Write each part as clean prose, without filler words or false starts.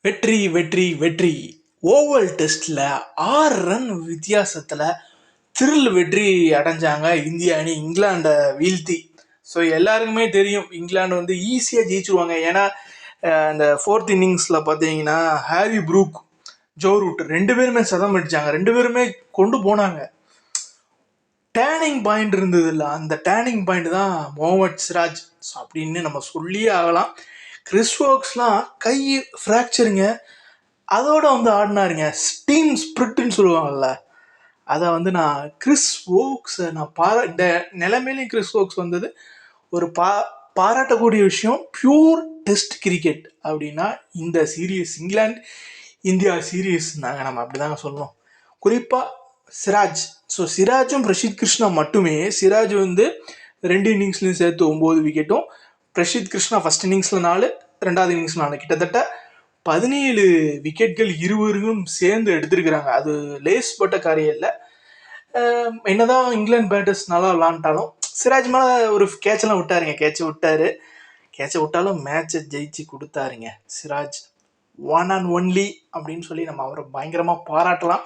வெற்றி வெற்றி வெற்றி. ஓவல் டெஸ்ட்ல 6 ரன் வித்தியாசத்துல த்ரில் வெற்றி அடைஞ்சாங்க இந்திய அணி இங்கிலாண்டை வீழ்த்தி. ஸோ எல்லாருக்குமே தெரியும் இங்கிலாந்து வந்து ஈஸியாக ஜெயிச்சுருவாங்க. ஏன்னா இந்த ஃபோர்த் இன்னிங்ஸில் பார்த்தீங்கன்னா ஹாரி ப்ரூக், ஜோ ரூட் 2 பேருமே சதம் அடித்தாங்க, 2 பேருமே கொண்டு போனாங்க. டேர்னிங் பாயிண்ட் இருந்தது இல்லை, அந்த டேர்னிங் பாயிண்ட் தான் முகமது சிராஜ் அப்படின்னு நம்ம சொல்லியே ஆகலாம். கிறிஸ் வோக்ஸ்லாம் கை ஃப்ராக்சருங்க, அதோட வந்து ஆடினாருங்க. டீம் ஸ்பிரிட்னு சொல்லுவாங்கல்ல, அதை வந்து நான் கிறிஸ் வோக்ஸை நான் இந்த நிலைமையிலையும் கிறிஸ் வோக்ஸ் வந்தது ஒரு பாராட்டக்கூடிய விஷயம். பியூர் டெஸ்ட் கிரிக்கெட் அப்படின்னா இந்த சீரீஸ், இங்கிலாந்து இந்தியா சீரீஸ் நாங்கள் நம்ம அப்படிதாங்க சொல்லணும். குறிப்பாக சிராஜ். ஸோ சிராஜும் பிரசித் கிருஷ்ணா மட்டுமே. சிராஜ் வந்து 2 இன்னிங்ஸ்லையும் சேர்த்து 9 விக்கெட்டும், பிரசித் கிருஷ்ணா ஃபர்ஸ்ட் இன்னிங்ஸில் 4, 2வது இன்னிங்ஸில் 4, கிட்டத்தட்ட 17 விக்கெட்கள் இருவரும் சேர்ந்து எடுத்திருக்கிறாங்க. அது லேஸ்பட்ட காரியம் இல்லை. என்னதான் இங்கிலாந்து பேட்டர்ஸ் நல்லா விளாண்டாலும் சிராஜ் மேலே ஒரு கேட்செல்லாம் விட்டாருங்க. கேட்சை விட்டாலும் மேட்சை ஜெயிச்சு கொடுத்தாருங்க சிராஜ். ஒன் அண்ட் ஒன்லி அப்படின்னு சொல்லி நம்ம அவரை பயங்கரமாக பாராட்டலாம்.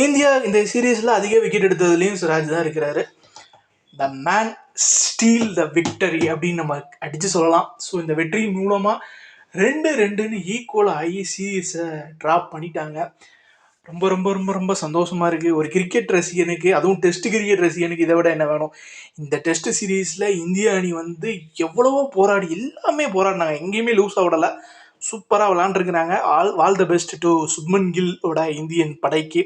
இந்தியா இந்த சீரீஸில் அதிக விக்கெட் எடுத்ததுலேயும் சிராஜ் தான் இருக்கிறாரு. The man steel the victory அப்படின்னு நம்ம அடித்து சொல்லலாம். ஸோ இந்த வெற்றியின் மூலமாக 2-2ன்னு ஈக்குவலாக ஆகி சீரீஸை ட்ராப் பண்ணிட்டாங்க. ரொம்ப ரொம்ப ரொம்ப ரொம்ப சந்தோஷமாக இருக்குது ஒரு கிரிக்கெட் ரசிகனுக்கு, அதுவும் டெஸ்ட் கிரிக்கெட் ரசிகனுக்கு. இதை விட என்ன வேணும்? இந்த டெஸ்ட் சீரீஸில் இந்திய அணி வந்து எவ்வளவோ போராடி, எல்லாமே போராடினாங்க, எங்கேயுமே லூஸ் ஆகலை, சூப்பராக விளாண்டுருக்குறாங்க. All the best to Shubman கில்லோட இந்தியன் படைக்கு.